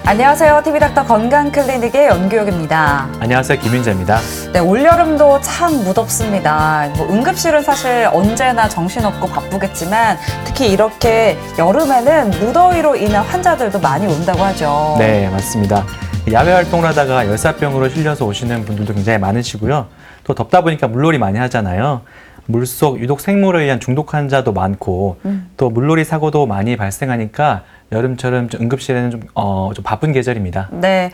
안녕하세요. TV닥터 건강클리닉의 연규혁입니다. 안녕하세요. 김윤재입니다. 네, 올여름도 참 무덥습니다. 응급실은 사실 언제나 정신없고 바쁘겠지만 특히 이렇게 여름에는 무더위로 인한 환자들도 많이 온다고 하죠. 네, 맞습니다. 야외 활동을 하다가 열사병으로 실려서 오시는 분들도 굉장히 많으시고요. 또 덥다 보니까 물놀이 많이 하잖아요. 물속 유독 생물에 의한 중독 환자도 많고 또 물놀이 사고도 많이 발생하니까 여름철은 응급실에는 좀 바쁜 계절입니다. 네,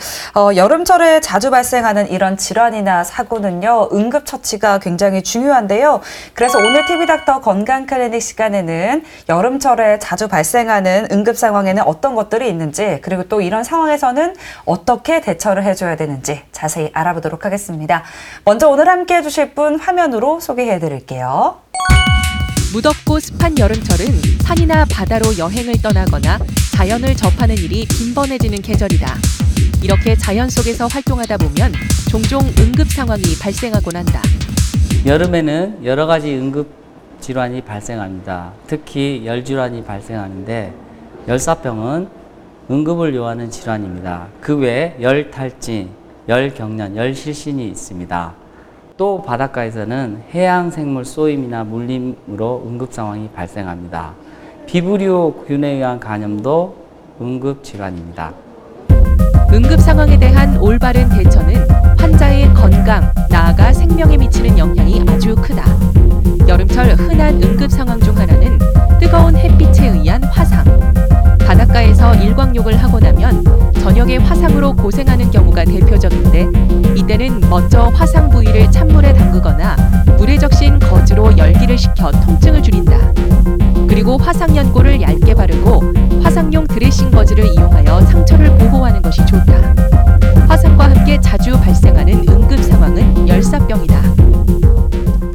여름철에 자주 발생하는 이런 질환이나 사고는요, 응급처치가 굉장히 중요한데요. 그래서 오늘 TV닥터 건강클리닉 시간에는 여름철에 자주 발생하는 응급 상황에는 어떤 것들이 있는지, 그리고 또 이런 상황에서는 어떻게 대처를 해줘야 되는지 자세히 알아보도록 하겠습니다. 먼저 오늘 함께 해주실 분 화면으로 소개해 드릴게요. 무덥고 습한 여름철은 산이나 바다로 여행을 떠나거나 자연을 접하는 일이 빈번해지는 계절이다. 이렇게 자연 속에서 활동하다 보면 종종 응급 상황이 발생하곤 한다. 여름에는 여러 가지 응급 질환이 발생합니다. 특히 열질환이 발생하는데 열사병은 응급을 요하는 질환입니다. 그 외에 열탈진, 열경련, 열실신이 있습니다. 또 바닷가에서는 해양생물 쏘임이나 물림으로 응급 상황이 발생합니다. 비브리오균에 의한 감염도 응급질환입니다. 응급 상황에 대한 올바른 대처는 환자의 건강, 나아가 생명에 미치는 영향이 아주 크다. 여름철 흔한 응급 상황 중 하나는 뜨거운 햇빛에 의한 화상. 바닷가에서 일광욕을 하고 나면 저녁에 화상으로 고생하는 경우가 대표적인데, 이때는 먼저 화상 부위를 찬물에 담그거나 물에 적신 거즈로 열기를 식혀 통증을 줄인다. 그리고 화상 연고를 얇게 바르고 화상용 드레싱 거즈를 이용하여 상처를 보호하는 것이 좋다. 화상과 함께 자주 발생하는 응급 상황은 열사병이다.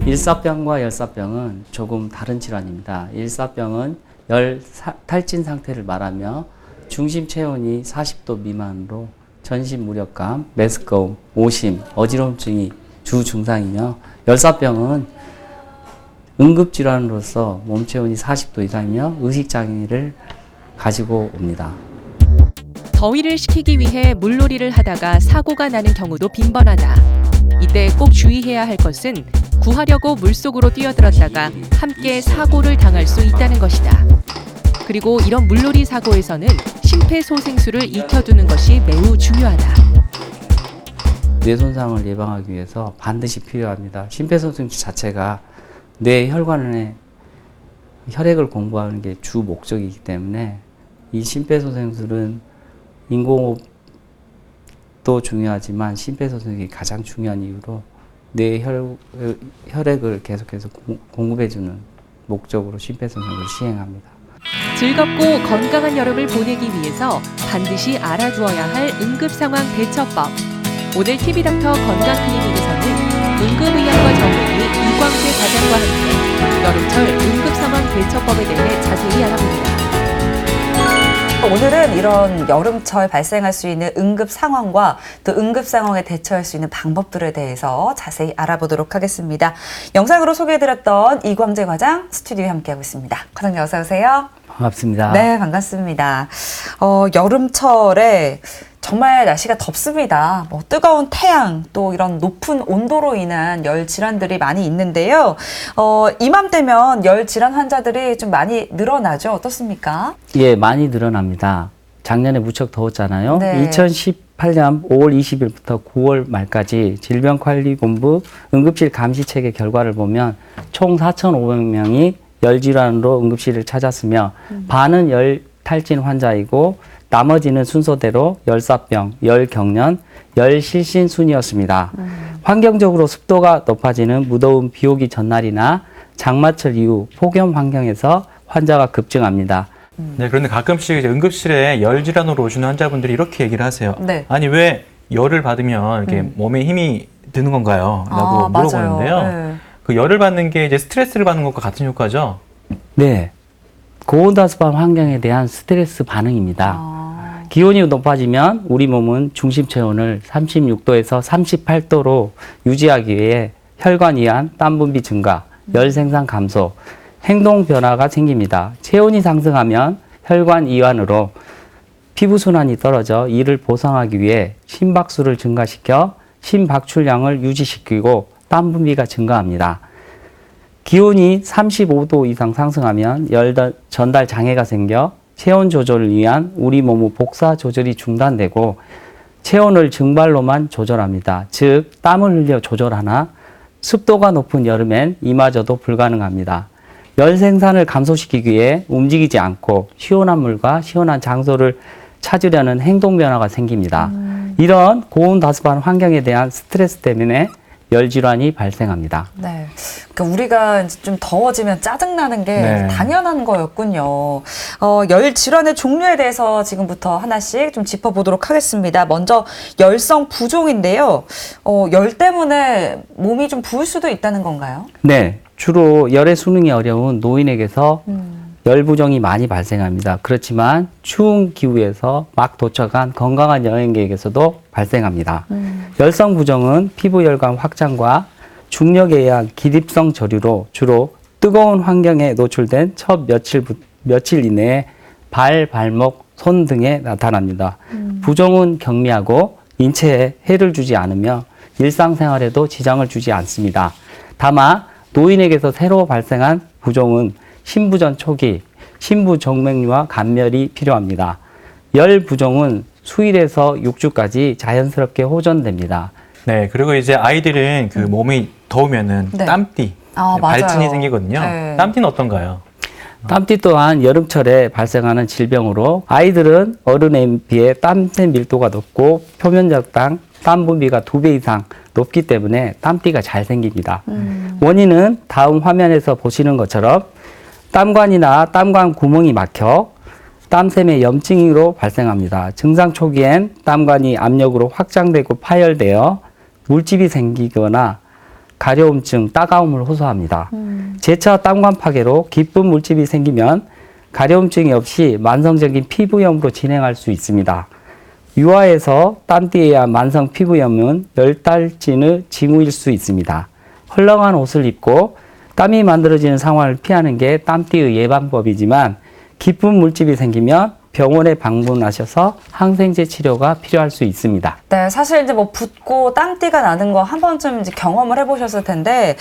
일사병과 열사병은 조금 다른 질환입니다. 일사병은 탈진 상태를 말하며 중심 체온이 40도 미만으로 전신 무력감, 메스꺼움, 오심, 어지럼증이 주 증상이며, 열사병은 응급질환으로서 몸 체온이 40도 이상이며 의식장애를 가지고 옵니다. 더위를 식히기 위해 물놀이를 하다가 사고가 나는 경우도 빈번하다. 이때 꼭 주의해야 할 것은 구하려고 물속으로 뛰어들었다가 함께 사고를 당할 수 있다는 것이다. 그리고 이런 물놀이 사고에서는 심폐소생술을 익혀두는 것이 매우 중요하다. 뇌 손상을 예방하기 위해서 반드시 필요합니다. 심폐소생술 자체가 뇌 혈관에 혈액을 공부하는 게 주 목적이기 때문에 이 심폐소생술은 인공호흡도 중요하지만 심폐소생술이 가장 중요한 이유로 뇌 혈액을 계속해서 공급해주는 목적으로 심폐소생술을 시행합니다. 즐겁고 건강한 여름을 보내기 위해서 반드시 알아두어야 할 응급상황 대처법. 오늘 TV닥터 건강클리닉에서는 응급의학과 전문의 이광재 과장과 함께 여름철 응급상황 대처법에 대해 자세히 알아봅니다. 오늘은 이런 여름철 발생할 수 있는 응급 상황과 또 응급 상황에 대처할 수 있는 방법들에 대해서 자세히 알아보도록 하겠습니다. 영상으로 소개해드렸던 이광재 과장 스튜디오에 함께하고 있습니다. 과장님 어서 오세요. 반갑습니다. 네, 반갑습니다. 여름철에 정말 날씨가 덥습니다. 뜨거운 태양, 또 이런 높은 온도로 인한 열 질환들이 많이 있는데요. 이맘때면 열 질환 환자들이 좀 많이 늘어나죠? 어떻습니까? 예, 많이 늘어납니다. 작년에 무척 더웠잖아요. 네. 2018년 5월 20일부터 9월 말까지 질병관리본부 응급실 감시체계 결과를 보면 총 4,500명이 열질환으로 응급실을 찾았으며 반은 열탈진 환자이고 나머지는 순서대로 열사병, 열경련, 열실신 순이었습니다. 환경적으로 습도가 높아지는 무더운 비 오기 전날이나 장마철 이후 폭염 환경에서 환자가 급증합니다. 네, 그런데 가끔씩 이제 응급실에 열 질환으로 오시는 환자분들이 이렇게 얘기를 하세요. 네. 아니, 왜 열을 받으면 이렇게 몸에 힘이 드는 건가요? 라고 물어보는데요. 맞아요. 네. 그 열을 받는 게 이제 스트레스를 받는 것과 같은 효과죠? 네. 고온다습한 환경에 대한 스트레스 반응입니다. 기온이 높아지면 우리 몸은 중심 체온을 36도에서 38도로 유지하기 위해 혈관 이완, 땀 분비 증가, 열 생산 감소, 행동 변화가 생깁니다. 체온이 상승하면 혈관 이완으로 피부 순환이 떨어져 이를 보상하기 위해 심박수를 증가시켜 심박출량을 유지시키고 땀 분비가 증가합니다. 기온이 35도 이상 상승하면 열 전달 장애가 생겨 체온 조절을 위한 우리 몸의 복사 조절이 중단되고 체온을 증발로만 조절합니다. 즉 땀을 흘려 조절하나 습도가 높은 여름엔 이마저도 불가능합니다. 열 생산을 감소시키기 위해 움직이지 않고 시원한 물과 시원한 장소를 찾으려는 행동 변화가 생깁니다. 이런 고온다습한 환경에 대한 스트레스 때문에 열 질환이 발생합니다. 네. 그러니까 우리가 이제 좀 더워지면 짜증나는 게 네. 당연한 거였군요. 열 질환의 종류에 대해서 지금부터 하나씩 좀 짚어보도록 하겠습니다. 먼저 열성 부종인데요. 열 때문에 몸이 좀 부을 수도 있다는 건가요? 네, 주로 열의 수능이 어려운 노인에게서 열 부종이 많이 발생합니다. 그렇지만 추운 기후에서 막 도착한 건강한 여행객에게서도 발생합니다. 열성 부종은 피부 혈관 확장과 중력에 의한 기립성 저류로 주로 뜨거운 환경에 노출된 첫 며칠 이내에 발, 발목, 손 등에 나타납니다. 부종은 경미하고 인체에 해를 주지 않으며 일상생활에도 지장을 주지 않습니다. 다만 노인에게서 새로 발생한 부종은 신부전 초기, 신부 정맥류와 감멸이 필요합니다. 열 부종은 수일에서 6주까지 자연스럽게 호전됩니다. 네, 그리고 이제 아이들은 그 몸이 더우면은 네. 땀띠, 아, 발진이 맞아요. 생기거든요. 네. 땀띠는 어떤가요? 땀띠 또한 여름철에 발생하는 질병으로 아이들은 어른에 비해 땀샘 밀도가 높고 표면적당 땀 분비가 2배 이상 높기 때문에 땀띠가 잘 생깁니다. 원인은 다음 화면에서 보시는 것처럼 땀관이나 땀관 구멍이 막혀 땀샘의 염증으로 발생합니다. 증상 초기엔 땀관이 압력으로 확장되고 파열되어 물집이 생기거나 가려움증, 따가움을 호소합니다. 재차 땀관 파괴로 깊은 물집이 생기면 가려움증이 없이 만성적인 피부염으로 진행할 수 있습니다. 유아에서 땀띠에 의한 만성 피부염은 10달쯤의 징후일 수 있습니다. 헐렁한 옷을 입고 땀이 만들어지는 상황을 피하는 게 땀띠의 예방법이지만 깊은 물집이 생기면 병원에 방문하셔서 항생제 치료가 필요할 수 있습니다. 네, 사실 이제 뭐 붓고 땀띠가 나는 거 한 번쯤 이제 경험을 해보셨을 텐데,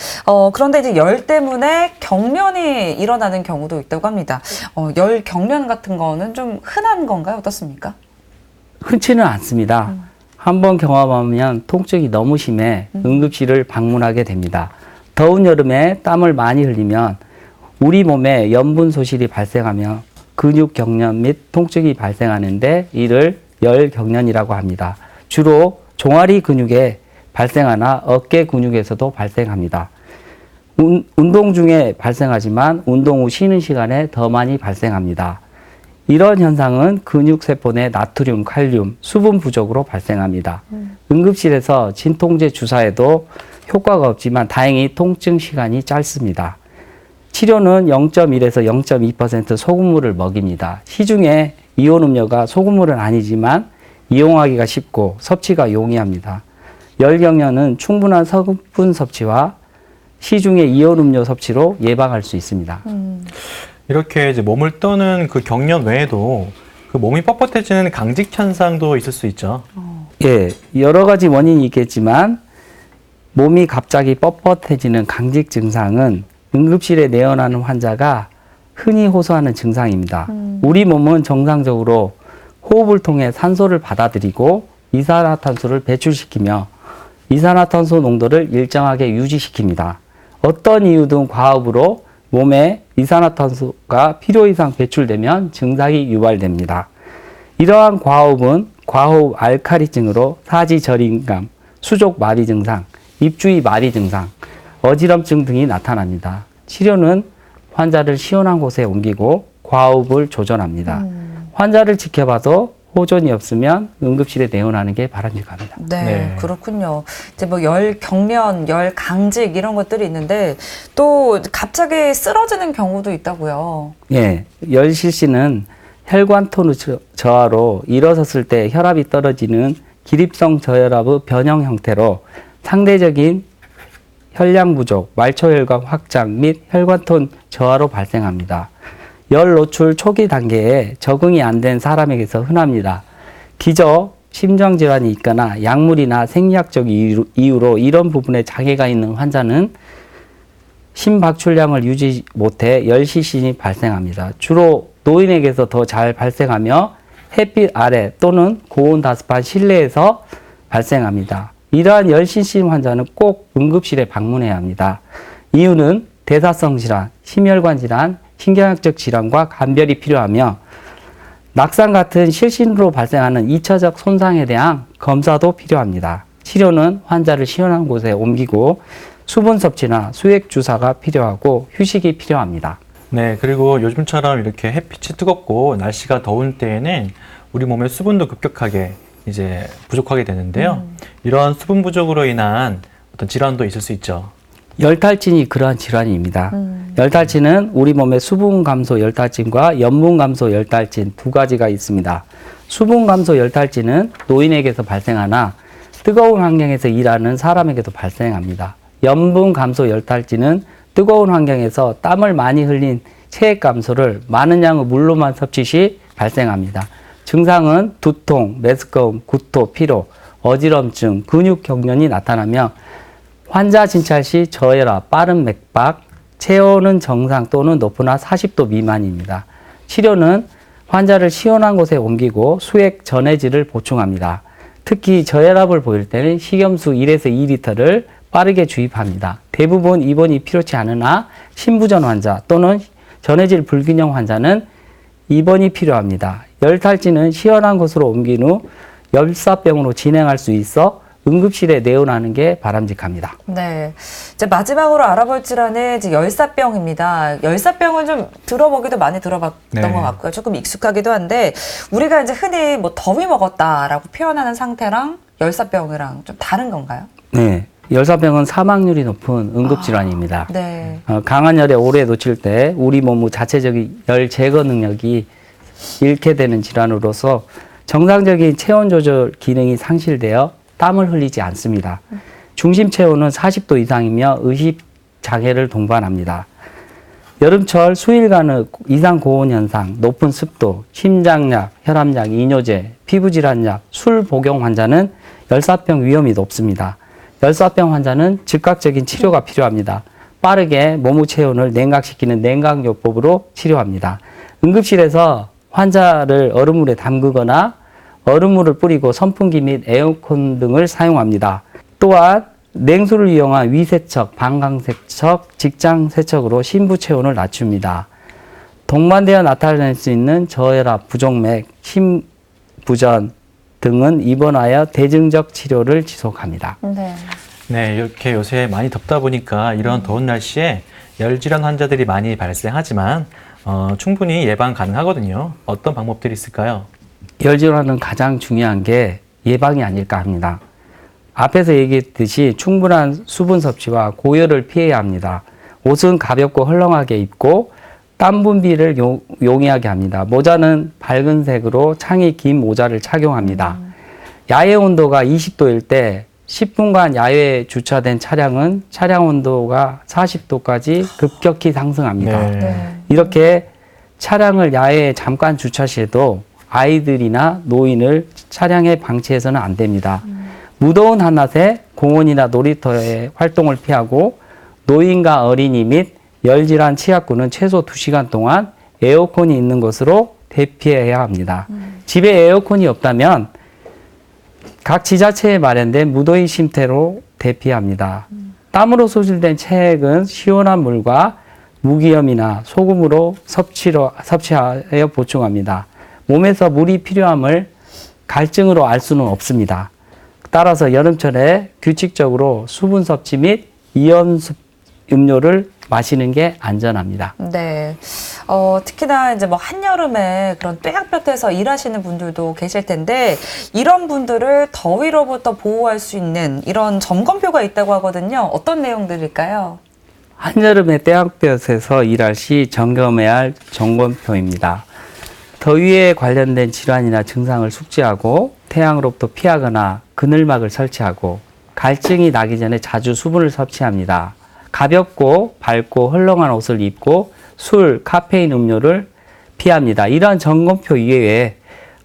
그런데 이제 열 때문에 경련이 일어나는 경우도 있다고 합니다. 열 경련 같은 거는 좀 흔한 건가요? 어떻습니까? 흔치는 않습니다. 한번 경험하면 통증이 너무 심해 응급실을 방문하게 됩니다. 더운 여름에 땀을 많이 흘리면 우리 몸에 염분 소실이 발생하며 근육 경련 및 통증이 발생하는데 이를 열 경련이라고 합니다. 주로 종아리 근육에 발생하나 어깨 근육에서도 발생합니다. 운동 중에 발생하지만 운동 후 쉬는 시간에 더 많이 발생합니다. 이런 현상은 근육세포 내 나트륨, 칼륨, 수분 부족으로 발생합니다. 응급실에서 진통제 주사에도 효과가 없지만 다행히 통증 시간이 짧습니다. 치료는 0.1에서 0.2% 소금물을 먹입니다. 시중에 이온 음료가 소금물은 아니지만 이용하기가 쉽고 섭취가 용이합니다. 열경련은 충분한 성분 섭취와 시중의 이온 음료 섭취로 예방할 수 있습니다. 이렇게 이제 몸을 떠는 그 경련 외에도 그 몸이 뻣뻣해지는 강직 현상도 있을 수 있죠. 예, 여러 가지 원인이 있겠지만 몸이 갑자기 뻣뻣해지는 강직 증상은 응급실에 내원하는 환자가 흔히 호소하는 증상입니다. 우리 몸은 정상적으로 호흡을 통해 산소를 받아들이고 이산화탄소를 배출시키며 이산화탄소 농도를 일정하게 유지시킵니다. 어떤 이유든 과업으로 몸에 이산화탄소가 필요 이상 배출되면 증상이 유발됩니다. 이러한 과호흡은 과호흡 알칼리증으로 사지저림감, 수족 마비 증상, 입주위 마비 증상, 어지럼증 등이 나타납니다. 치료는 환자를 시원한 곳에 옮기고 과호흡을 조절합니다. 환자를 지켜봐도 호전이 없으면 응급실에 내원하는 게 바람직합니다. 네, 네. 그렇군요. 이제 뭐 열 경련, 열 강직 이런 것들이 있는데 또 갑자기 쓰러지는 경우도 있다고요. 예, 열 실시는 혈관 톤의 저하로 일어섰을 때 혈압이 떨어지는 기립성 저혈압의 변형 형태로 상대적인 혈량 부족, 말초혈관 확장 및 혈관톤 저하로 발생합니다. 열 노출 초기 단계에 적응이 안 된 사람에게서 흔합니다. 기저, 심정질환이 있거나 약물이나 생리학적 이유로 이런 부분에 장애가 있는 환자는 심박출량을 유지 못해 열시신이 발생합니다. 주로 노인에게서 더 잘 발생하며 햇빛 아래 또는 고온 다습한 실내에서 발생합니다. 이러한 열시신 환자는 꼭 응급실에 방문해야 합니다. 이유는 대사성 질환, 심혈관 질환, 신경학적 질환과 감별이 필요하며 낙상 같은 실신으로 발생하는 2차적 손상에 대한 검사도 필요합니다. 치료는 환자를 시원한 곳에 옮기고 수분 섭취나 수액 주사가 필요하고 휴식이 필요합니다. 네, 그리고 요즘처럼 이렇게 햇빛이 뜨겁고 날씨가 더운 때에는 우리 몸의 수분도 급격하게 이제 부족하게 되는데요. 이런 수분 부족으로 인한 어떤 질환도 있을 수 있죠. 열탈진이 그러한 질환입니다. 열탈진은 우리 몸의 수분 감소 열탈진과 염분 감소 열탈진 두 가지가 있습니다. 수분 감소 열탈진은 노인에게서 발생하나 뜨거운 환경에서 일하는 사람에게도 발생합니다. 염분 감소 열탈진은 뜨거운 환경에서 땀을 많이 흘린 체액 감소를 많은 양의 물로만 섭취 시 발생합니다. 증상은 두통, 메스꺼움, 구토, 피로, 어지럼증, 근육 경련이 나타나며 환자 진찰 시 저혈압, 빠른 맥박, 체온은 정상 또는 높으나 40도 미만입니다. 치료는 환자를 시원한 곳에 옮기고 수액 전해질을 보충합니다. 특히 저혈압을 보일 때는 식염수 1에서 2리터를 빠르게 주입합니다. 대부분 입원이 필요치 않으나 신부전 환자 또는 전해질 불균형 환자는 입원이 필요합니다. 열탈진은 시원한 곳으로 옮긴 후 열사병으로 진행할 수 있어 응급실에 내원하는 게 바람직합니다. 네. 이제 마지막으로 알아볼 질환은 이제 열사병입니다. 열사병은 좀 들어보기도 많이 들어봤던 네. 것 같고요. 조금 익숙하기도 한데 우리가 이제 흔히 뭐 더위 먹었다라고 표현하는 상태랑 열사병이랑 좀 다른 건가요? 네. 열사병은 사망률이 높은 응급질환입니다. 네. 강한 열에 오래 노칠 때 우리 몸의 자체적인 열 제거 능력이 잃게 되는 질환으로서 정상적인 체온 조절 기능이 상실되어 땀을 흘리지 않습니다. 중심 체온은 40도 이상이며 의식 장애를 동반합니다. 여름철 수일간의 이상 고온 현상, 높은 습도, 심장약, 혈압약, 이뇨제, 피부질환약, 술 복용 환자는 열사병 위험이 높습니다. 열사병 환자는 즉각적인 치료가 필요합니다. 빠르게 몸의 체온을 냉각시키는 냉각요법으로 치료합니다. 응급실에서 환자를 얼음물에 담그거나 얼음물을 뿌리고 선풍기 및 에어컨 등을 사용합니다. 또한 냉수를 이용한 위세척, 방광세척, 직장세척으로 신부 체온을 낮춥니다. 동반되어 나타날 수 있는 저혈압, 부종맥, 심부전 등은 입원하여 대증적 치료를 지속합니다. 네. 네, 이렇게 요새 많이 덥다 보니까 이런 더운 날씨에 열질환 환자들이 많이 발생하지만 충분히 예방 가능하거든요. 어떤 방법들이 있을까요? 열질환은 가장 중요한 게 예방이 아닐까 합니다. 앞에서 얘기했듯이 충분한 수분 섭취와 고열을 피해야 합니다. 옷은 가볍고 헐렁하게 입고 땀 분비를 용이하게 합니다. 모자는 밝은 색으로 창이 긴 모자를 착용합니다. 야외 온도가 20도일 때 10분간 야외에 주차된 차량은 차량 온도가 40도까지 급격히 상승합니다. 네. 이렇게 차량을 야외에 잠깐 주차시해도 아이들이나 노인을 차량에 방치해서는 안 됩니다. 무더운 한낮에 공원이나 놀이터의 활동을 피하고 노인과 어린이 및 열질환 취약군은 최소 2시간 동안 에어컨이 있는 곳으로 대피해야 합니다. 집에 에어컨이 없다면 각 지자체에 마련된 무더위 쉼터로 대피합니다. 땀으로 소실된 체액은 시원한 물과 무기염이나 소금으로 섭취하여 보충합니다. 몸에서 물이 필요함을 갈증으로 알 수는 없습니다. 따라서 여름철에 규칙적으로 수분 섭취 및 이온수 음료를 마시는 게 안전합니다. 네. 특히나 이제 뭐 한여름에 그런 뙤약볕에서 일하시는 분들도 계실 텐데 이런 분들을 더위로부터 보호할 수 있는 이런 점검표가 있다고 하거든요. 어떤 내용들일까요? 한여름에 뙤약볕에서 일할 시 점검해야 할 점검표입니다. 더위에 관련된 질환이나 증상을 숙지하고 태양으로부터 피하거나 그늘막을 설치하고 갈증이 나기 전에 자주 수분을 섭취합니다. 가볍고 밝고 헐렁한 옷을 입고 술, 카페인 음료를 피합니다. 이러한 점검표 이외에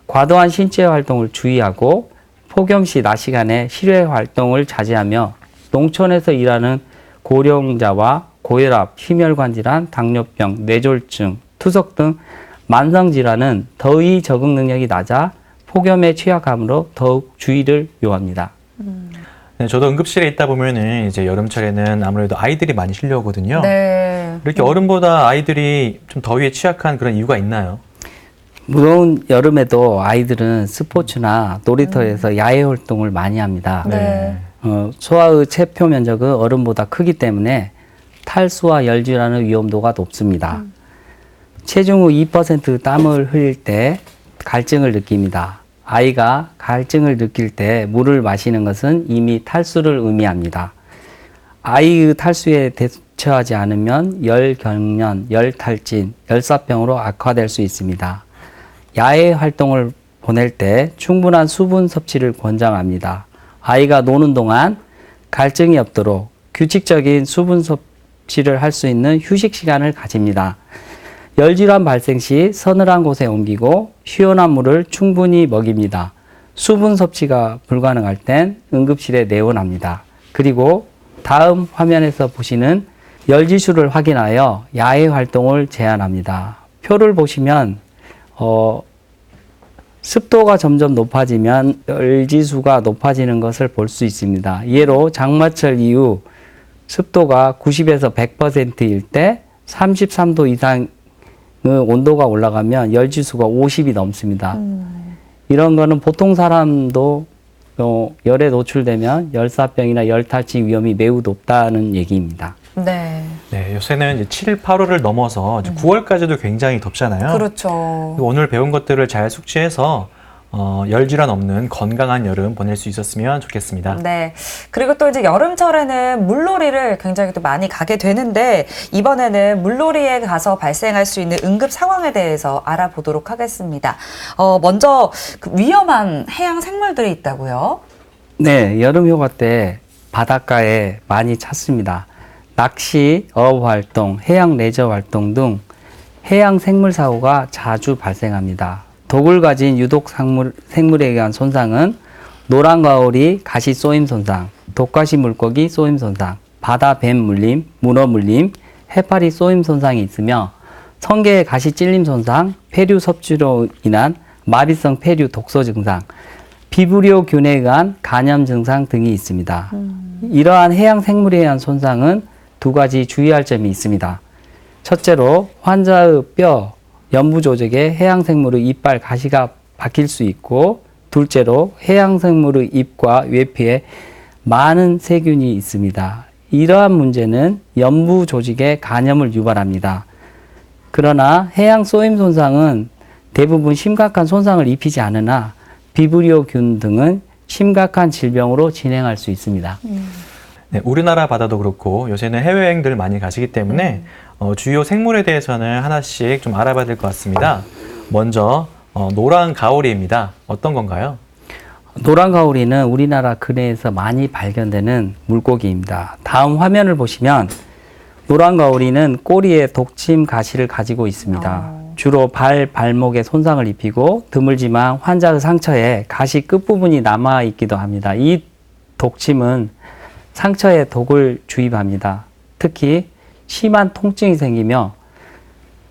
과도한 신체 활동을 주의하고 폭염 시 낮 시간에 실외 활동을 자제하며 농촌에서 일하는 고령자와 고혈압, 심혈관 질환, 당뇨병, 뇌졸중, 투석 등 만성 질환은 더위 적응 능력이 낮아 폭염에 취약하므로 더욱 주의를 요합니다. 네, 저도 응급실에 있다 보면은 이제 여름철에는 아무래도 아이들이 많이 실려오거든요. 네. 이렇게 어른보다 아이들이 좀 더위에 취약한 그런 이유가 있나요? 무더운 여름에도 아이들은 스포츠나 놀이터에서 야외 활동을 많이 합니다. 네. 소아의 체표 면적은 어른보다 크기 때문에 탈수와 열질환의 위험도가 높습니다. 체중 후 2% 땀을 흘릴 때 갈증을 느낍니다. 아이가 갈증을 느낄 때 물을 마시는 것은 이미 탈수를 의미합니다. 아이의 탈수에 대처하지 않으면 열경련, 열탈진, 열사병으로 악화될 수 있습니다. 야외 활동을 보낼 때 충분한 수분 섭취를 권장합니다. 아이가 노는 동안 갈증이 없도록 규칙적인 수분 섭취를 할 수 있는 휴식 시간을 가집니다. 열질환 발생 시 서늘한 곳에 옮기고 시원한 물을 충분히 먹입니다. 수분 섭취가 불가능할 땐 응급실에 내원합니다. 그리고 다음 화면에서 보시는 열지수를 확인하여 야외 활동을 제한합니다. 표를 보시면 습도가 점점 높아지면 열지수가 높아지는 것을 볼 수 있습니다. 예로 장마철 이후 습도가 90에서 100%일 때 33도 이상의 온도가 올라가면 열지수가 50이 넘습니다. 이런 거는 보통 사람도 열에 노출되면 열사병이나 열탈진 위험이 매우 높다는 얘기입니다. 네. 네, 요새는 이제 7, 8월을 넘어서 이제 9월까지도 굉장히 덥잖아요. 그렇죠. 오늘 배운 것들을 잘 숙지해서 열질환 없는 건강한 여름 보낼 수 있었으면 좋겠습니다. 네. 그리고 또 이제 여름철에는 물놀이를 굉장히 또 많이 가게 되는데 이번에는 물놀이에 가서 발생할 수 있는 응급 상황에 대해서 알아보도록 하겠습니다. 먼저 그 위험한 해양 생물들이 있다고요? 네, 여름 휴가 때 바닷가에 많이 찾습니다. 낚시, 어업 활동, 해양 레저 활동 등 해양 생물 사고가 자주 발생합니다. 독을 가진 유독 생물에 의한 손상은 노란 가오리 가시 쏘임 손상, 독가시 물고기 쏘임 손상, 바다 뱀 물림, 문어 물림, 해파리 쏘임 손상이 있으며 성게의 가시 찔림 손상, 폐류 섭취로 인한 마비성 폐류 독소 증상, 비브리오균에 의한 간염 증상 등이 있습니다. 이러한 해양 생물에 의한 손상은 두 가지 주의할 점이 있습니다. 첫째로 환자의 뼈, 연부 조직에 해양생물의 이빨 가시가 박힐 수 있고, 둘째로 해양생물의 입과 외피에 많은 세균이 있습니다. 이러한 문제는 연부 조직에 간염을 유발합니다. 그러나 해양 쏘임 손상은 대부분 심각한 손상을 입히지 않으나 비브리오균 등은 심각한 질병으로 진행할 수 있습니다. 네, 우리나라 바다도 그렇고 요새는 해외여행들 많이 가시기 때문에 주요 생물에 대해서는 하나씩 좀 알아봐야 될 것 같습니다. 먼저 노란 가오리입니다. 어떤 건가요? 노란 가오리는 우리나라 근해에서 많이 발견되는 물고기입니다. 다음 화면을 보시면 노란 가오리는 꼬리에 독침 가시를 가지고 있습니다. 주로 발목에 손상을 입히고 드물지만 환자의 상처에 가시 끝부분이 남아 있기도 합니다. 이 독침은 상처에 독을 주입합니다. 특히 심한 통증이 생기며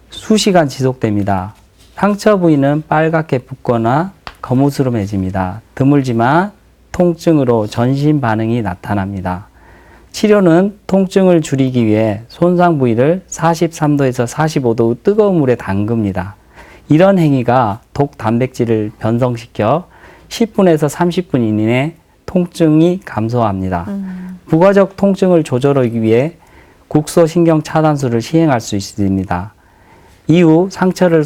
수시간 지속됩니다. 상처 부위는 빨갛게 붓거나 거무스름해집니다. 드물지만 통증으로 전신 반응이 나타납니다. 치료는 통증을 줄이기 위해 손상 부위를 43도에서 45도 뜨거운 물에 담급니다. 이런 행위가 독 단백질을 변성시켜 10분에서 30분 이내에 통증이 감소합니다. 부가적 통증을 조절하기 위해 국소신경 차단술을 시행할 수 있습니다. 이후 상처를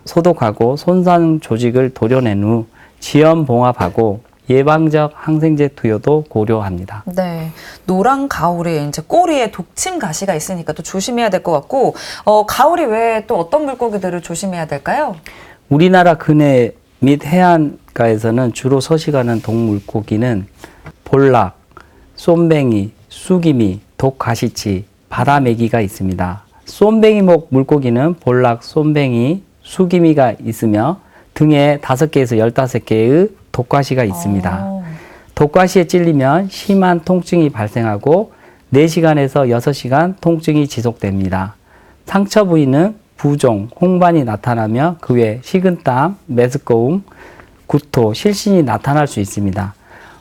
소독하고 손상 조직을 도려낸 후 지연 봉합하고 예방적 항생제 투여도 고려합니다. 네. 노란 가오리, 이제 꼬리에 독침 가시가 있으니까 또 조심해야 될 것 같고, 가오리 외에 또 어떤 물고기들을 조심해야 될까요? 우리나라 근해 및 해안가에서는 주로 서식하는 동물고기는 볼락, 쏨뱅이, 쑥이미, 독가시치, 바다메기가 있습니다. 쏨뱅이목 물고기는 볼락, 쏨뱅이, 수기미가 있으며 등에 5개에서 15개의 독가시가 있습니다. 독가시에 찔리면 심한 통증이 발생하고 4시간에서 6시간 통증이 지속됩니다. 상처 부위는 부종, 홍반이 나타나며 그 외 식은땀, 메스꺼움, 구토, 실신이 나타날 수 있습니다.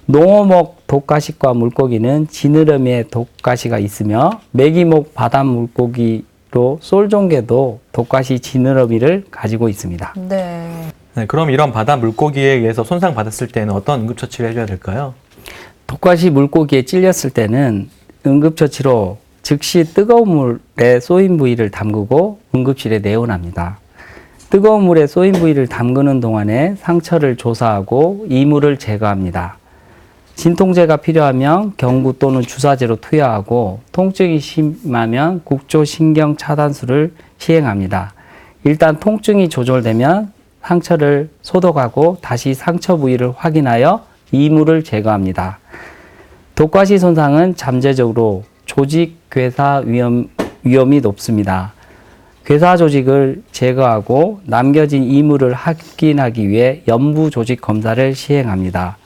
농어목 독가시과 물고기는 지느러미에 독가시가 있으며 메기목 바닷물고기로 쏠종개도 독가시 지느러미를 가지고 있습니다. 네. 네, 그럼 이런 바다 물고기에 의해서 손상받았을 때는 어떤 응급처치를 해줘야 될까요? 독가시 물고기에 찔렸을 때는 응급처치로 즉시 뜨거운 물에 쏘인 부위를 담그고 응급실에 내원합니다. 뜨거운 물에 쏘인 부위를 담그는 동안에 상처를 조사하고 이물을 제거합니다. 진통제가 필요하면 경구 또는 주사제로 투여하고 통증이 심하면 국조신경 차단술을 시행합니다. 일단 통증이 조절되면 상처를 소독하고 다시 상처 부위를 확인하여 이물을 제거합니다. 독가시 손상은 잠재적으로 조직 괴사 위험이 높습니다. 괴사 조직을 제거하고 남겨진 이물을 확인하기 위해 연부 조직 검사를 시행합니다.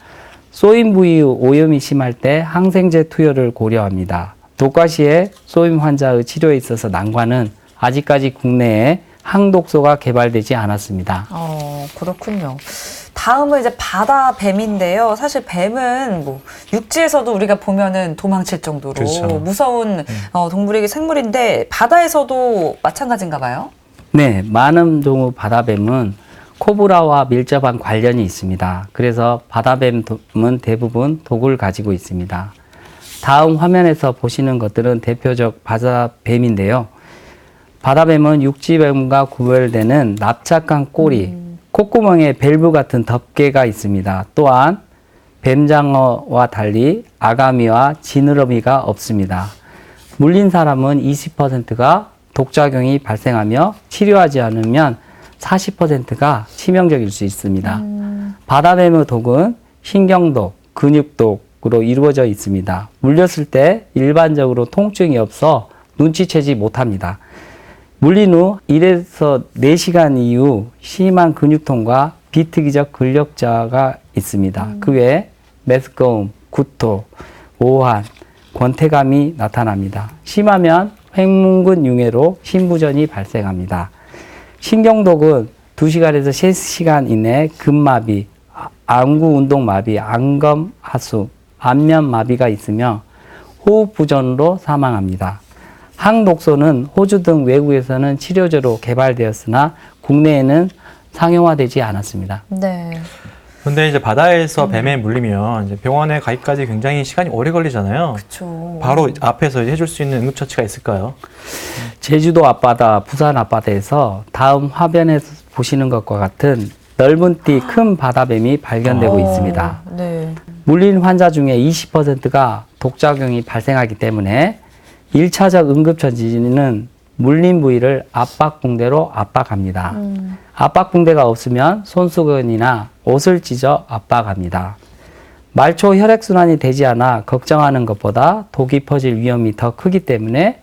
쏘인 부위 오염이 심할 때 항생제 투여를 고려합니다. 독가시에 쏘임 환자의 치료에 있어서 난관은 아직까지 국내에 항독소가 개발되지 않았습니다. 그렇군요. 다음은 이제 바다 뱀인데요. 사실 뱀은 뭐 육지에서도 우리가 보면은 도망칠 정도로 그렇죠. 무서운 동물이기 생물인데 바다에서도 마찬가지인가 봐요? 네, 많은 종의 바다뱀은 코브라와 밀접한 관련이 있습니다. 그래서 바다뱀은 대부분 독을 가지고 있습니다. 다음 화면에서 보시는 것들은 대표적 바다뱀인데요. 바다뱀은 육지뱀과 구별되는 납작한 꼬리, 콧구멍에 밸브 같은 덮개가 있습니다. 또한 뱀장어와 달리 아가미와 지느러미가 없습니다. 물린 사람은 20%가 독작용이 발생하며 치료하지 않으면 40%가 치명적일 수 있습니다. 바다뱀의 독은 신경독, 근육독으로 이루어져 있습니다. 물렸을 때 일반적으로 통증이 없어 눈치채지 못합니다. 물린 후 1에서 4시간 이후 심한 근육통과 비특이적 근력자가 있습니다. 그 외에 메스꺼움, 구토, 오한, 권태감이 나타납니다. 심하면 횡문근 융해로 심부전이 발생합니다. 신경독은 2시간에서 3시간 이내에 근마비, 안구운동마비, 안검하수, 안면마비가 있으며 호흡부전으로 사망합니다. 항독소는 호주 등 외국에서는 치료제로 개발되었으나 국내에는 상용화되지 않았습니다. 네. 그런데 이제 바다에서 뱀에 물리면 이제 병원에 가기까지 굉장히 시간이 오래 걸리잖아요. 그렇죠. 바로 앞에서 해줄 수 있는 응급처치가 있을까요? 제주도 앞바다, 부산 앞바다에서 다음 화면에서 보시는 것과 같은 넓은 띠 큰 바다뱀이 발견되고 있습니다. 네. 물린 환자 중에 20%가 독작용이 발생하기 때문에 1차적 응급처치는 물린 부위를 압박붕대로 압박합니다. 압박붕대가 없으면 손수건이나 옷을 찢어 압박합니다. 말초 혈액순환이 되지 않아 걱정하는 것보다 독이 퍼질 위험이 더 크기 때문에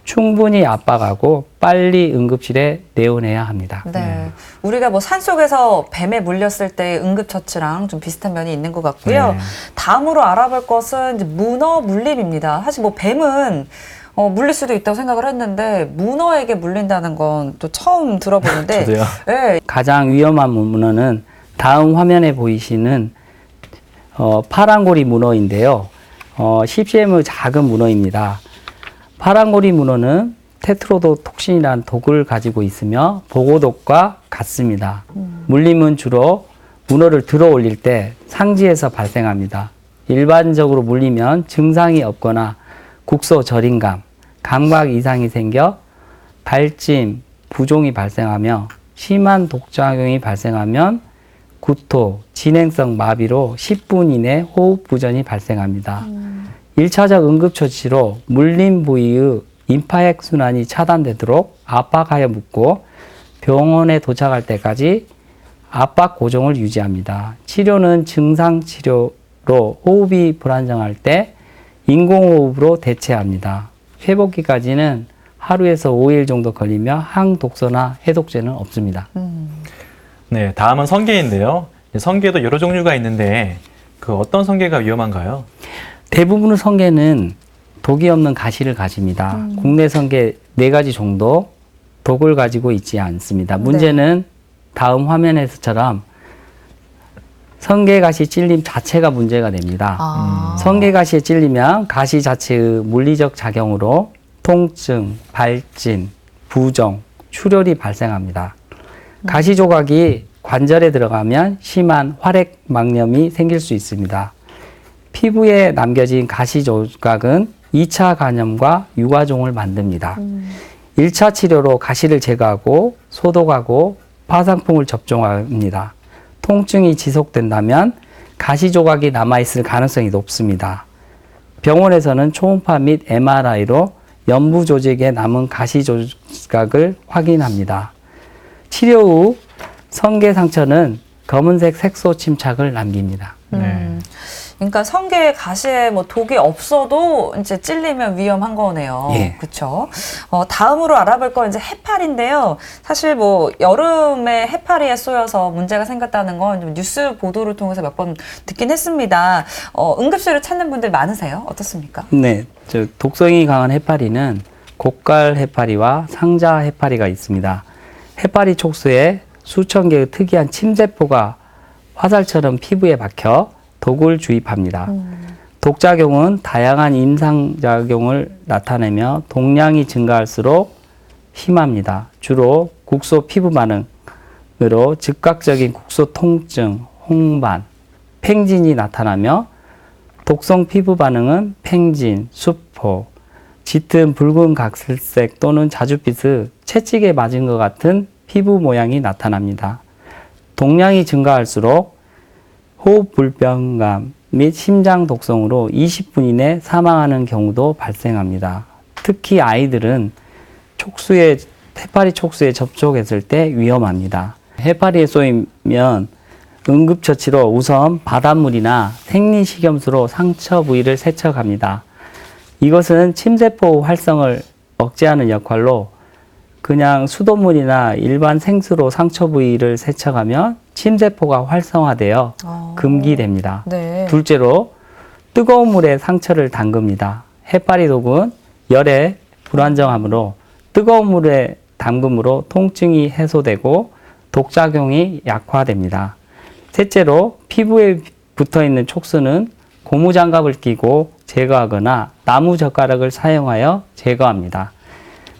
충분히 압박하고 빨리 응급실에 내원해야 합니다. 네. 우리가 뭐 산속에서 뱀에 물렸을 때 응급처치랑 좀 비슷한 면이 있는 것 같고요. 네. 다음으로 알아볼 것은 이제 문어 물림입니다. 사실 뭐 뱀은 물릴 수도 있다고 생각을 했는데 문어에게 물린다는 건 또 처음 들어보는데 저도요. 네. 가장 위험한 문어는 다음 화면에 보이시는 파란고리 문어인데요. CPM의 작은 문어입니다. 파란고리 문어는 테트로도톡신이라는 독을 가지고 있으며 보고독과 같습니다. 물림은 주로 문어를 들어 올릴 때 상지에서 발생합니다. 일반적으로 물리면 증상이 없거나 국소 저림감, 감각 이상이 생겨 발짐, 부종이 발생하며 심한 독작용이 발생하면 구토, 진행성 마비로 10분 이내 호흡부전이 발생합니다. 1차적 응급처치로 물린 부위의 임파액 순환이 차단되도록 압박하여 묶고 병원에 도착할 때까지 압박 고정을 유지합니다. 치료는 증상 치료로 호흡이 불안정할 때 인공호흡으로 대체합니다. 회복기까지는 하루에서 5일 정도 걸리며 항독소나 해독제는 없습니다. 네, 다음은 성게인데요. 성게도 여러 종류가 있는데 그 어떤 성게가 위험한가요? 대부분의 성게는 독이 없는 가시를 가집니다. 국내 성게 4가지 정도 독을 가지고 있지 않습니다. 문제는 다음 화면에서처럼 성게가시 찔림 자체가 문제가 됩니다. 성게가시에 찔리면 가시 자체의 물리적 작용으로 통증, 발진, 부종, 출혈이 발생합니다. 가시 조각이 관절에 들어가면 심한 활액 망염이 생길 수 있습니다. 피부에 남겨진 가시 조각은 2차 감염과 유가종을 만듭니다. 1차 치료로 가시를 제거하고 소독하고 파상풍을 접종합니다. 통증이 지속된다면 가시 조각이 남아있을 가능성이 높습니다. 병원에서는 초음파 및 MRI로 연부 조직에 남은 가시 조각을 확인합니다. 치료 후 성게 상처는 검은색 색소 침착을 남깁니다. 네. 그러니까 성게 가시에 뭐 독이 없어도 이제 찔리면 위험한 거네요. 예. 그렇죠. 다음으로 알아볼 건 이제 해파리인데요. 사실 뭐 여름에 해파리에 쏘여서 문제가 생겼다는 건 좀 뉴스 보도를 통해서 몇 번 듣긴 했습니다. 응급실을 찾는 분들 많으세요? 어떻습니까? 네, 독성이 강한 해파리는 곡갈 해파리와 상자 해파리가 있습니다. 해파리 촉수에 수천 개의 특이한 침세포가 화살처럼 피부에 박혀 독을 주입합니다. 독작용은 다양한 임상작용을 나타내며 독량이 증가할수록 심합니다. 주로 국소 피부 반응으로 즉각적인 국소 통증, 홍반, 팽진이 나타나며 독성 피부 반응은 팽진, 수포, 짙은 붉은 각색 또는 자줏빛의 채찍에 맞은 것 같은 피부 모양이 나타납니다. 독량이 증가할수록 호흡 불편감 및 심장 독성으로 20분 이내 사망하는 경우도 발생합니다. 특히 아이들은 해파리 촉수에 접촉했을 때 위험합니다. 해파리에 쏘이면 응급처치로 우선 바닷물이나 생리식염수로 상처 부위를 세척합니다. 이것은 침세포 활성을 억제하는 역할로 그냥 수돗물이나 일반 생수로 상처 부위를 세척하면 침세포가 활성화되어 금기됩니다. 네. 둘째로 뜨거운 물에 상처를 담급니다. 해파리 독은 열에 불안정하므로 뜨거운 물에 담금으로 통증이 해소되고 독작용이 약화됩니다. 셋째로 피부에 붙어있는 촉수는 고무장갑을 끼고 제거하거나 나무젓가락을 사용하여 제거합니다.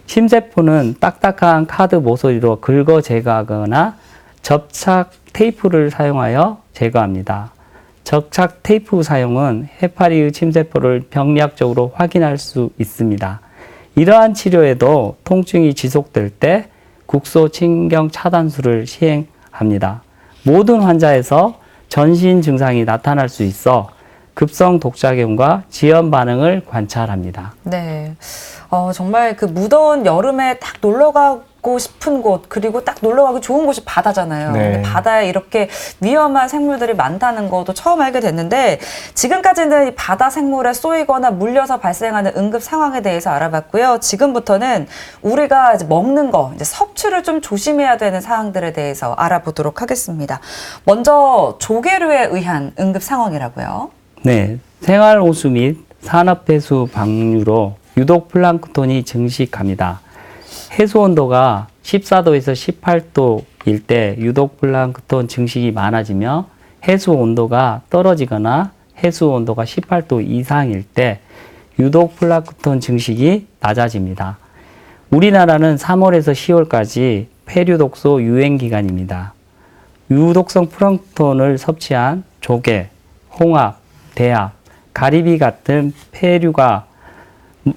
침세포는 딱딱한 카드 모서리로 긁어 제거하거나 접착 테이프를 사용하여 제거합니다. 접착 테이프 사용은 해파리의 침세포를 병리학적으로 확인할 수 있습니다. 이러한 치료에도 통증이 지속될 때 국소 신경 차단술을 시행합니다. 모든 환자에서 전신 증상이 나타날 수 있어 급성 독작용과 지연 반응을 관찰합니다. 네. 정말 그 무더운 여름에 딱 놀러 가고 싶은 곳, 그리고 딱 놀러 가기 좋은 곳이 바다잖아요. 네. 근데 바다에 이렇게 위험한 생물들이 많다는 것도 처음 알게 됐는데, 지금까지는 이 바다 생물에 쏘이거나 물려서 발생하는 응급 상황에 대해서 알아봤고요. 지금부터는 우리가 이제 먹는 거, 이제 섭취를 좀 조심해야 되는 사항들에 대해서 알아보도록 하겠습니다. 먼저 조개류에 의한 응급 상황이라고요. 네, 생활호수 및 산업폐수 방류로 유독 플랑크톤이 증식합니다. 해수 온도가 14도에서 18도일 때 유독 플랑크톤 증식이 많아지며 해수 온도가 떨어지거나 해수 온도가 18도 이상일 때 유독 플랑크톤 증식이 낮아집니다. 우리나라는 3월에서 10월까지 폐류 독소 유행 기간입니다. 유독성 플랑크톤을 섭취한 조개, 홍합, 대합, 가리비 같은 폐류가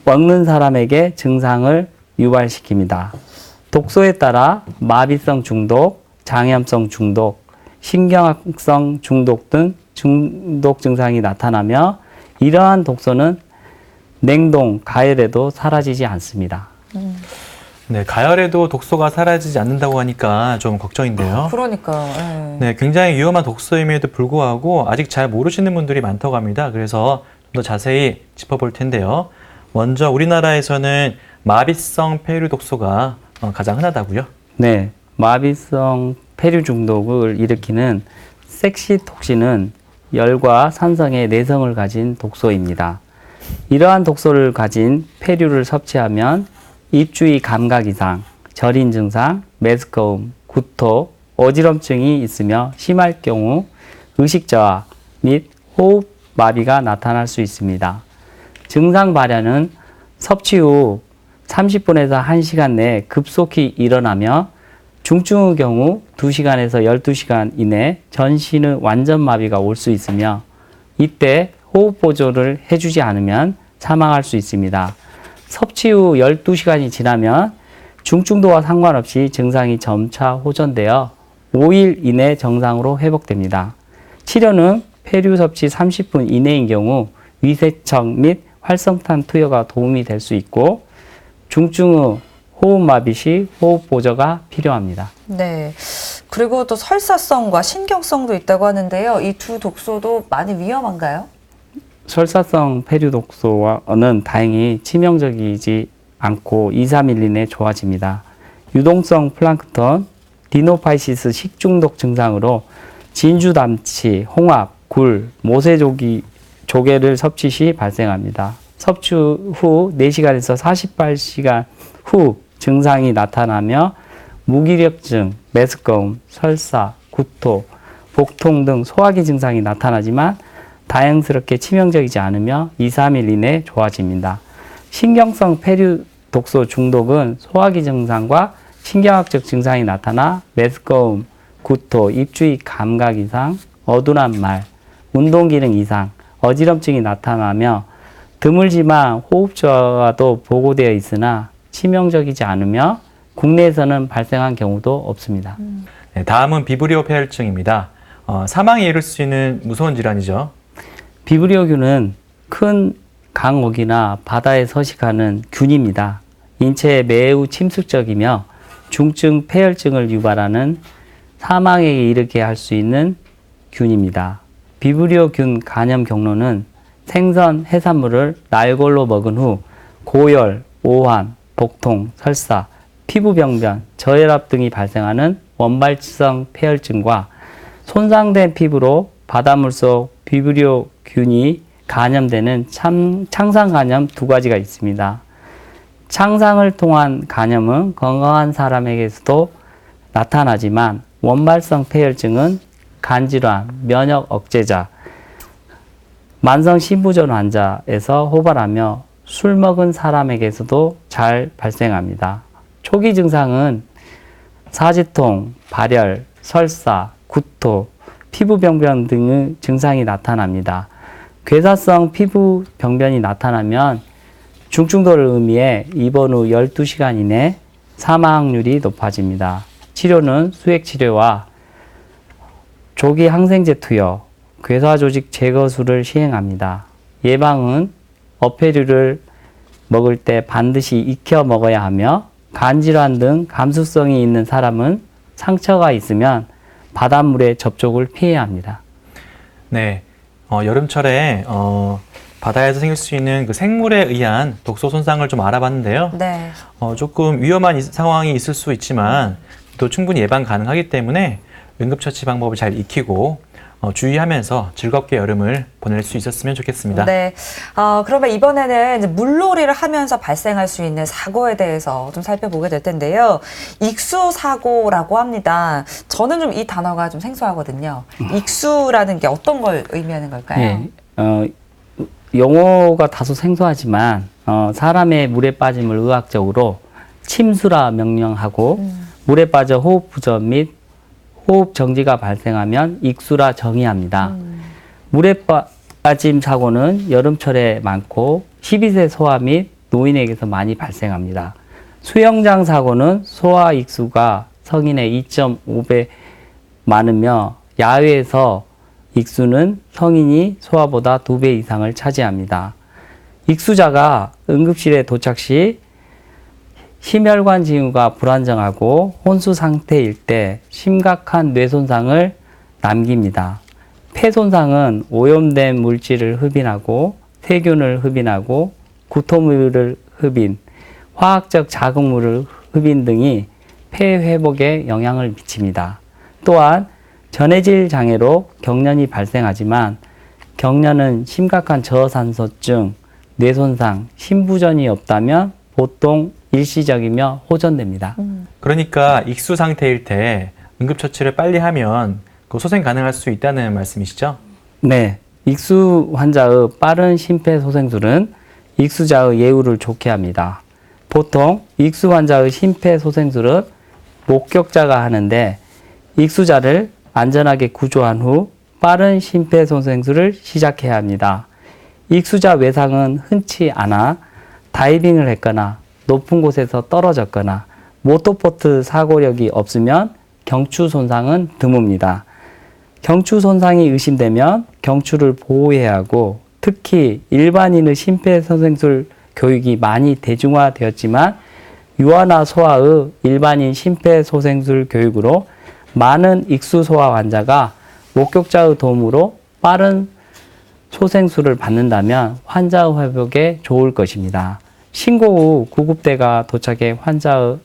먹는 사람에게 증상을 유발시킵니다. 독소에 따라 마비성 중독, 장염성 중독, 신경학성 중독 등 중독 증상이 나타나며 이러한 독소는 냉동, 가열에도 사라지지 않습니다. 네, 가열에도 독소가 사라지지 않는다고 하니까 좀 걱정인데요. 그러니까. 네, 굉장히 위험한 독소임에도 불구하고 아직 잘 모르시는 분들이 많다고 합니다. 그래서 좀 더 자세히 짚어볼 텐데요. 먼저 우리나라에서는 마비성 폐류 독소가 가장 흔하다고요? 네, 마비성 폐류 중독을 일으키는 섹시톡신은 열과 산성의 내성을 가진 독소입니다. 이러한 독소를 가진 폐류를 섭취하면 입주위 감각 이상, 저린 증상, 메스꺼움, 구토, 어지럼증이 있으며 심할 경우 의식 저하 및 호흡 마비가 나타날 수 있습니다. 증상 발현은 섭취 후 30분에서 1시간 내에 급속히 일어나며 중증의 경우 2시간에서 12시간 이내 전신의 완전 마비가 올 수 있으며 이때 호흡 보조를 해주지 않으면 사망할 수 있습니다. 섭취 후 12시간이 지나면 중증도와 상관없이 증상이 점차 호전되어 5일 이내 정상으로 회복됩니다. 치료는 폐류 섭취 30분 이내인 경우 위세척 및 활성탄 투여가 도움이 될 수 있고 중증의 호흡마비 시 호흡 보조가 필요합니다. 네. 그리고 또 설사성과 신경성도 있다고 하는데요. 이 두 독소도 많이 위험한가요? 설사성 폐류 독소는 다행히 치명적이지 않고 2, 3일 이내 좋아집니다. 유동성 플랑크톤, 디노파이시스 식중독 증상으로 진주 담치, 홍합, 굴, 모세조개를 섭취 시 발생합니다. 섭취 후 4시간에서 48시간 후 증상이 나타나며 무기력증, 메스꺼움, 설사, 구토, 복통 등 소화기 증상이 나타나지만 다행스럽게 치명적이지 않으며 2, 3일 이내 좋아집니다. 신경성 폐류 독소 중독은 소화기 증상과 신경학적 증상이 나타나 메스꺼움, 구토, 입주위 감각 이상, 어둔한 말, 운동기능 이상, 어지럼증이 나타나며 드물지만 호흡 저하도 보고되어 있으나 치명적이지 않으며 국내에서는 발생한 경우도 없습니다. 네, 다음은 비브리오 폐혈증입니다. 사망에 이를 수 있는 무서운 질환이죠. 비브리오균은 큰 강옥이나 바다에 서식하는 균입니다. 인체에 매우 침습적이며 중증 폐혈증을 유발하는 사망에 이르게 할 수 있는 균입니다. 비브리오균 간염 경로는 생선, 해산물을 날골로 먹은 후 고열, 오한, 복통, 설사, 피부병변, 저혈압 등이 발생하는 원발성 폐혈증과 손상된 피부로 바닷물 속 비브리오균이 감염되는 창상 간염 두 가지가 있습니다. 창상을 통한 감염은 건강한 사람에게서도 나타나지만 원발성 폐혈증은 간질환, 면역 억제자, 만성 신부전 환자에서 호발하며 술 먹은 사람에게서도 잘 발생합니다. 초기 증상은 사지통, 발열, 설사, 구토, 피부병변 등의 증상이 나타납니다. 괴사성 피부병변이 나타나면 중증도를 의미해 입원 후 12시간 이내 사망률이 높아집니다. 치료는 수액치료와 조기 항생제 투여, 괴사조직 제거술을 시행합니다. 예방은 어패류를 먹을 때 반드시 익혀 먹어야 하며 간질환 등 감수성이 있는 사람은 상처가 있으면 바닷물의 접촉을 피해야 합니다. 네, 여름철에 바다에서 생길 수 있는 그 생물에 의한 독소 손상을 좀 알아봤는데요. 네. 조금 위험한 상황이 있을 수 있지만 또 충분히 예방 가능하기 때문에 응급처치 방법을 잘 익히고 주의하면서 즐겁게 여름을 보낼 수 있었으면 좋겠습니다. 네. 그러면 이번에는 이제 물놀이를 하면서 발생할 수 있는 사고에 대해서 좀 살펴보게 될 텐데요. 익수 사고라고 합니다. 저는 좀 이 단어가 좀 생소하거든요. 익수라는 게 어떤 걸 의미하는 걸까요? 네. 용어가 다소 생소하지만 사람의 물에 빠짐을 의학적으로 침수라 명명하고 물에 빠져 호흡 부전 및 호흡 정지가 발생하면 익수라 정의합니다. 물에 빠짐 사고는 여름철에 많고 12세 소아 및 노인에게서 많이 발생합니다. 수영장 사고는 소아 익수가 성인의 2.5배 많으며 야외에서 익수는 성인이 소아보다 2배 이상을 차지합니다. 익수자가 응급실에 도착 시 심혈관 징후가 불안정하고 혼수 상태일 때 심각한 뇌 손상을 남깁니다. 폐 손상은 오염된 물질을 흡인하고 세균을 흡인하고 구토물을 흡인, 화학적 자극물을 흡인 등이 폐 회복에 영향을 미칩니다. 또한 전해질 장애로 경련이 발생하지만 경련은 심각한 저산소증, 뇌손상, 심부전이 없다면 보통 일시적이며 호전됩니다. 그러니까 익수 상태일 때 응급처치를 빨리 하면 그 소생 가능할 수 있다는 말씀이시죠? 네, 익수 환자의 빠른 심폐소생술은 익수자의 예후를 좋게 합니다. 보통 익수 환자의 심폐소생술은 목격자가 하는데 익수자를 안전하게 구조한 후 빠른 심폐소생술을 시작해야 합니다. 익수자 외상은 흔치 않아 다이빙을 했거나 높은 곳에서 떨어졌거나 모터보트 사고력이 없으면 경추 손상은 드뭅니다. 경추 손상이 의심되면 경추를 보호해야 하고 특히 일반인의 심폐소생술 교육이 많이 대중화되었지만 유아나 소아의 일반인 심폐소생술 교육으로 많은 익수 소아 환자가 목격자의 도움으로 빠른 소생술을 받는다면 환자의 회복에 좋을 것입니다. 신고 후 구급대가 도착해 환자의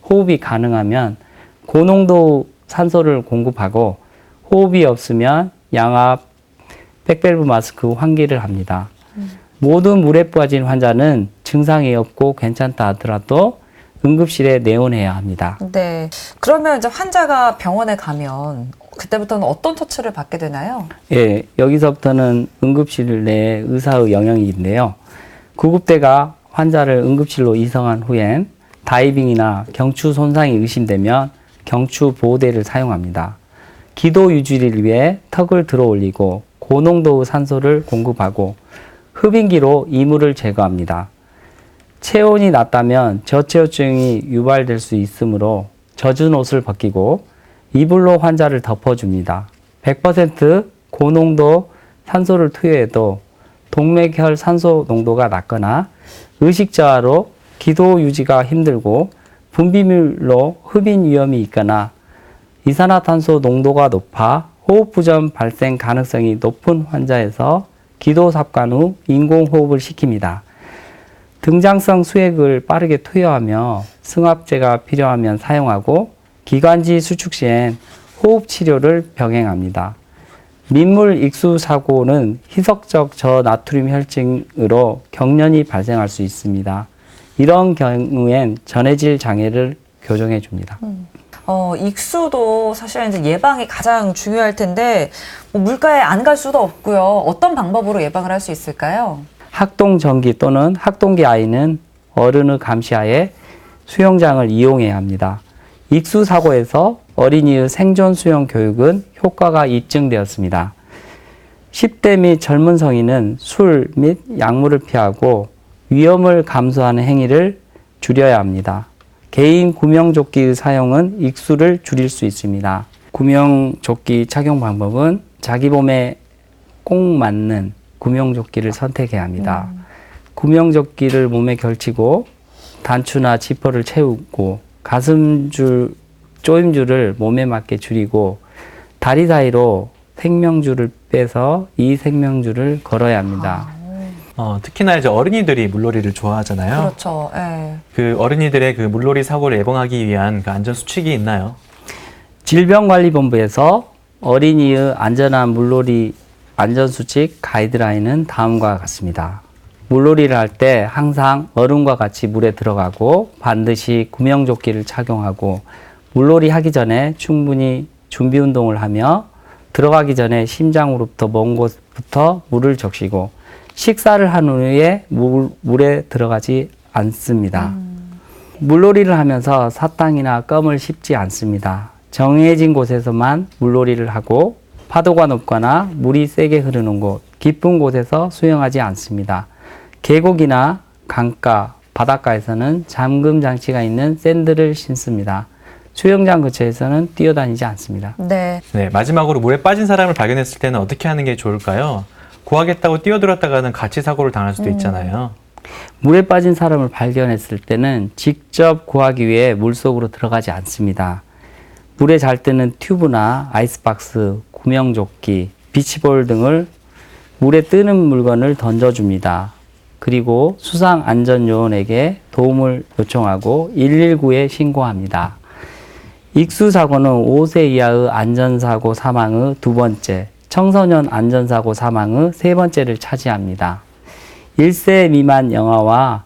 호흡이 가능하면 고농도 산소를 공급하고 호흡이 없으면 양압 백밸브 마스크 환기를 합니다. 모든 물에 빠진 환자는 증상이 없고 괜찮다 하더라도 응급실에 내원해야 합니다. 네. 그러면 이제 환자가 병원에 가면 그때부터는 어떤 처치를 받게 되나요? 예, 여기서부터는 응급실 내에 의사의 영역인데요. 구급대가 환자를 응급실로 이송한 후엔 다이빙이나 경추 손상이 의심되면 경추 보호대를 사용합니다. 기도 유지를 위해 턱을 들어 올리고 고농도의 산소를 공급하고 흡인기로 이물을 제거합니다. 체온이 낮다면 저체온증이 유발될 수 있으므로 젖은 옷을 벗기고 이불로 환자를 덮어줍니다. 100% 고농도 산소를 투여해도 동맥혈 산소 농도가 낮거나 의식 저하로 기도 유지가 힘들고 분비물로 흡인 위험이 있거나 이산화탄소 농도가 높아 호흡부전 발생 가능성이 높은 환자에서 기도 삽관 후 인공호흡을 시킵니다. 등장성 수액을 빠르게 투여하며 승합제가 필요하면 사용하고 기관지 수축 시엔 호흡 치료를 병행합니다. 민물 익수 사고는 희석적 저나트륨 혈증으로 경련이 발생할 수 있습니다. 이런 경우엔 전해질 장애를 교정해 줍니다. 익수도 사실 이제 예방이 가장 중요할 텐데 뭐 물가에 안 갈 수도 없고요. 어떤 방법으로 예방을 할 수 있을까요? 학동전기 또는 학동기 아이는 어른의 감시하에 수영장을 이용해야 합니다. 익수 사고에서 어린이의 생존 수영 교육은 효과가 입증되었습니다. 10대 및 젊은 성인은 술 및 약물을 피하고 위험을 감수하는 행위를 줄여야 합니다. 개인 구명조끼의 사용은 익수를 줄일 수 있습니다. 구명조끼 착용 방법은 자기 몸에 꼭 맞는 구명조끼를 선택해야 합니다. 구명조끼를 몸에 걸치고 단추나 지퍼를 채우고 가슴줄, 조임줄을 몸에 맞게 줄이고 다리 사이로 생명줄을 빼서 이 생명줄을 걸어야 합니다. 특히나 이제 어린이들이 물놀이를 좋아하잖아요. 그렇죠. 예. 그 어린이들의 그 물놀이 사고를 예방하기 위한 그 안전 수칙이 있나요? 질병관리본부에서 어린이의 안전한 물놀이 안전수칙 가이드라인은 다음과 같습니다. 물놀이를 할 때 항상 어른과 같이 물에 들어가고 반드시 구명조끼를 착용하고 물놀이 하기 전에 충분히 준비 운동을 하며 들어가기 전에 심장으로부터 먼 곳부터 물을 적시고 식사를 한 후에 물에 들어가지 않습니다. 물놀이를 하면서 사탕이나 껌을 씹지 않습니다. 정해진 곳에서만 물놀이를 하고 파도가 높거나 물이 세게 흐르는 곳, 깊은 곳에서 수영하지 않습니다. 계곡이나 강가, 바닷가에서는 잠금 장치가 있는 샌드를 신습니다. 수영장 근처에서는 뛰어다니지 않습니다. 네. 네, 마지막으로 물에 빠진 사람을 발견했을 때는 어떻게 하는 게 좋을까요? 구하겠다고 뛰어들었다가는 같이 사고를 당할 수도 있잖아요. 물에 빠진 사람을 발견했을 때는 직접 구하기 위해 물속으로 들어가지 않습니다. 물에 잘 뜨는 튜브나 아이스박스, 구명조끼, 비치볼 등을 물에 뜨는 물건을 던져줍니다. 그리고 수상안전요원에게 도움을 요청하고 119에 신고합니다. 익수사고는 5세 이하의 안전사고 사망의 두 번째, 청소년 안전사고 사망의 세 번째를 차지합니다. 1세 미만 영아와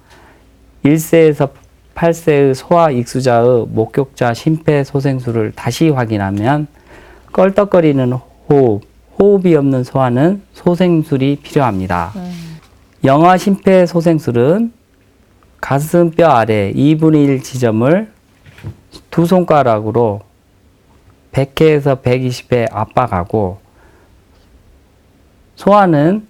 1세에서 8세의 소아 익수자의 목격자 심폐소생술을 다시 확인하면 껄떡거리는 호흡이 없는 소아는 소생술이 필요합니다. 영아 심폐소생술은 가슴뼈 아래 2분의 1 지점을 두 손가락으로 100회에서 120회 압박하고 소아는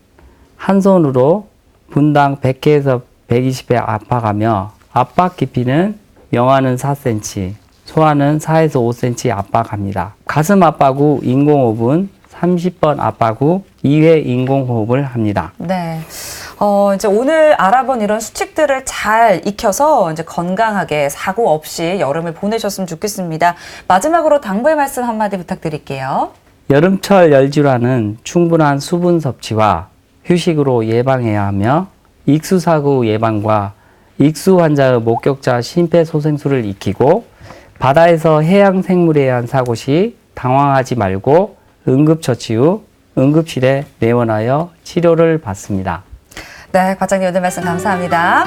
한 손으로 분당 100회에서 120회 압박하며 압박 깊이는 영아는 4cm, 소아는 4에서 5cm 압박합니다. 가슴 압박 후 인공호흡은 30번 압박 후 2회 인공호흡을 합니다. 네. 이제 오늘 알아본 이런 수칙들을 잘 익혀서 이제 건강하게 사고 없이 여름을 보내셨으면 좋겠습니다. 마지막으로 당부의 말씀 한마디 부탁드릴게요. 여름철 열질환은 충분한 수분 섭취와 휴식으로 예방해야 하며 익수사고 예방과 익수 환자의 목격자 심폐소생술을 익히고 바다에서 해양 생물에 의한 사고 시 당황하지 말고 응급처치 후 응급실에 내원하여 치료를 받습니다. 네, 과장님 오늘 말씀 감사합니다.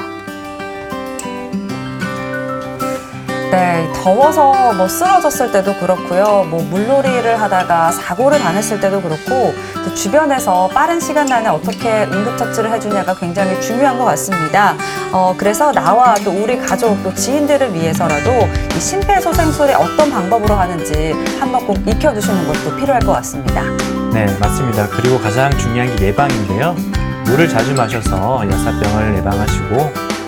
네, 더워서 뭐 쓰러졌을 때도 그렇고요. 뭐 물놀이를 하다가 사고를 당했을 때도 그렇고 또 주변에서 빠른 시간 안에 어떻게 응급처치를 해주냐가 굉장히 중요한 것 같습니다. 그래서 나와 또 우리 가족 또 지인들을 위해서라도 이 심폐소생술이 어떤 방법으로 하는지 한번 꼭 익혀두시는 것도 필요할 것 같습니다. 네, 맞습니다. 그리고 가장 중요한 게 예방인데요. 물을 자주 마셔서 열사병을 예방하시고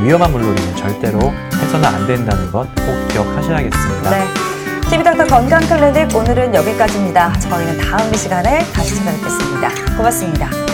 위험한 물놀이는 절대로 해서는 안 된다는 것 꼭 기억하셔야겠습니다. 네, TV닥터 건강클리닉 오늘은 여기까지입니다. 저희는 다음 이 시간에 다시 찾아뵙겠습니다. 고맙습니다.